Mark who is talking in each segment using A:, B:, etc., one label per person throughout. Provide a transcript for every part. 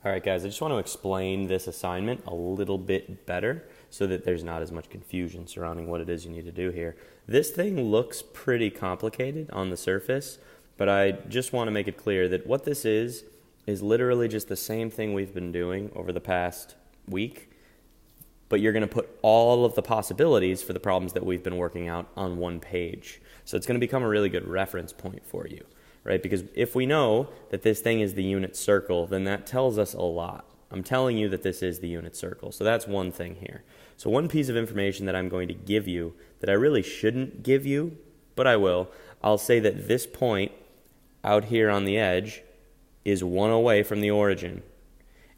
A: All right, guys, I just want to explain this assignment a little bit better so that there's not as much confusion surrounding what it is you need to do here. This thing looks pretty complicated on the surface, but I just want to make it clear that what this is literally just the same thing we've been doing over the past week, but you're going to put all of the possibilities for the problems that we've been working out on one page. So it's going to become a really good reference point for you. Right? Because if we know that this thing is the unit circle, then that tells us a lot. I'm telling you that this is the unit circle. So that's one thing here. So one piece of information that I'm going to give you that I really shouldn't give you, but I will, I'll say that this point out here on the edge is 1 away from the origin.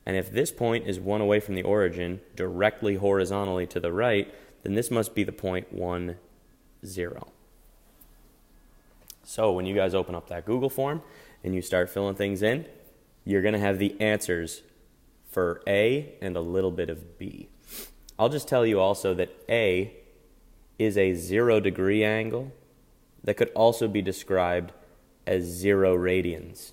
A: And if this point is 1 away from the origin, directly horizontally to the right, then this must be the point 1, 0. So when you guys open up that Google form and you start filling things in, you're going to have the answers for A and a little bit of B. I'll just tell you also that A is a 0-degree angle that could also be described as 0 radians.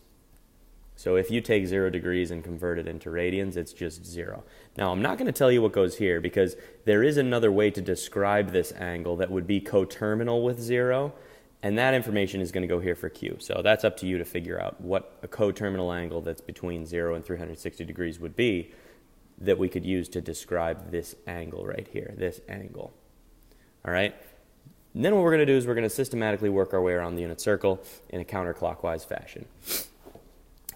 A: So if you take 0 degrees and convert it into radians, it's just 0. Now, I'm not going to tell you what goes here because there is another way to describe this angle that would be coterminal with 0. And that information is going to go here for Q. So that's up to you to figure out what a coterminal angle that's between 0 and 360 degrees would be that we could use to describe this angle right here, this angle. All right? And then what we're going to do is we're going to systematically work our way around the unit circle in a counterclockwise fashion.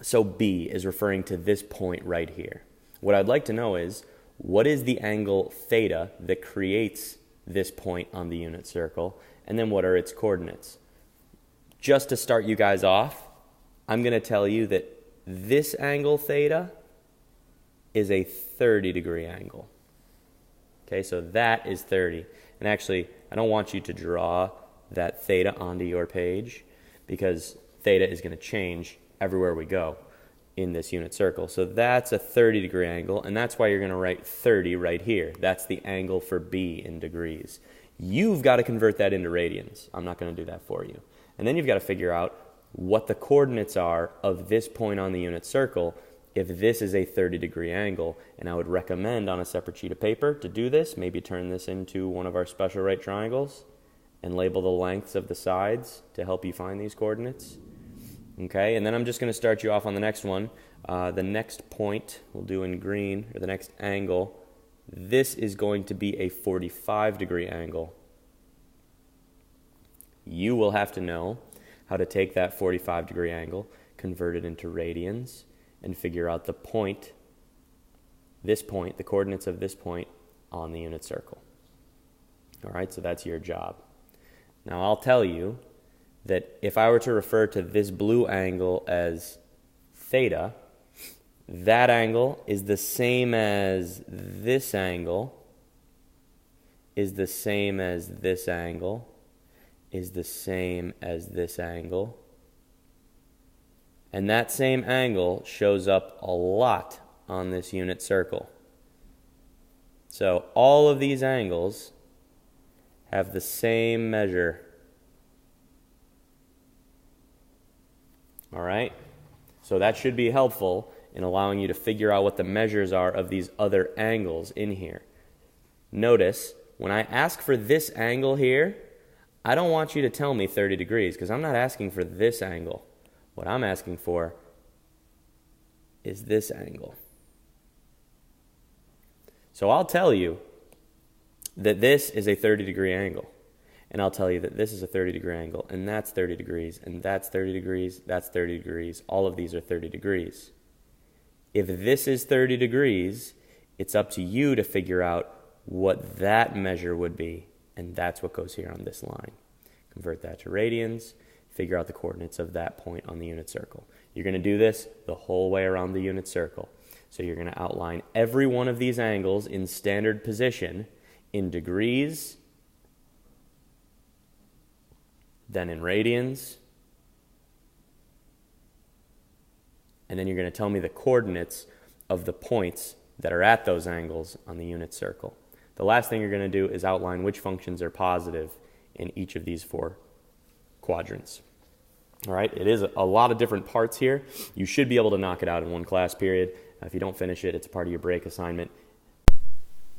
A: So B is referring to this point right here. What I'd like to know is, what is the angle theta that creates this point on the unit circle? And then what are its coordinates? Just to start you guys off, I'm going to tell you that this angle theta is a 30-degree angle. Okay, so that is 30. And actually, I don't want you to draw that theta onto your page because theta is going to change everywhere we go in this unit circle. So that's a 30-degree angle, and that's why you're going to write 30 right here. That's the angle for B in degrees. You've got to convert that into radians. I'm not going to do that for you. And then you've got to figure out what the coordinates are of this point on the unit circle if this is a 30-degree angle. And I would recommend on a separate sheet of paper to do this, maybe turn this into one of our special right triangles and label the lengths of the sides to help you find these coordinates. Okay, and then I'm just going to start you off on the next one. The next point we'll do in green, or the next angle, this is going to be a 45-degree angle. You will have to know how to take that 45-degree angle, convert it into radians, and figure out the point, the coordinates of this point on the unit circle. All right, so that's your job. Now I'll tell you that if I were to refer to this blue angle as theta, that angle is the same as this angle, is the same as this angle, is the same as this angle. And that same angle shows up a lot on this unit circle. So all of these angles have the same measure. All right? So that should be helpful in allowing you to figure out what the measures are of these other angles in here. Notice, when I ask for this angle here, I don't want you to tell me 30 degrees because I'm not asking for this angle. What I'm asking for is this angle. So I'll tell you that this is a 30-degree angle. And I'll tell you that this is a 30-degree angle, and that's 30 degrees, and that's 30 degrees, that's 30 degrees. All of these are 30 degrees. If this is 30 degrees, it's up to you to figure out what that measure would be, and that's what goes here on this line. Convert that to radians, figure out the coordinates of that point on the unit circle. You're going to do this the whole way around the unit circle. So you're going to outline every one of these angles in standard position in degrees, then in radians, and then you're going to tell me the coordinates of the points that are at those angles on the unit circle. The last thing you're going to do is outline which functions are positive in each of these 4 quadrants. All right, it is a lot of different parts here. You should be able to knock it out in one class period. If you don't finish it, it's part of your break assignment.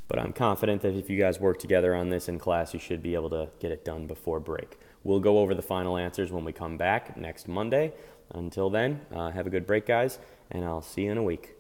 A: But I'm confident that if you guys work together on this in class, you should be able to get it done before break. We'll go over the final answers when we come back next Monday. Until then, have a good break, guys, and I'll see you in a week.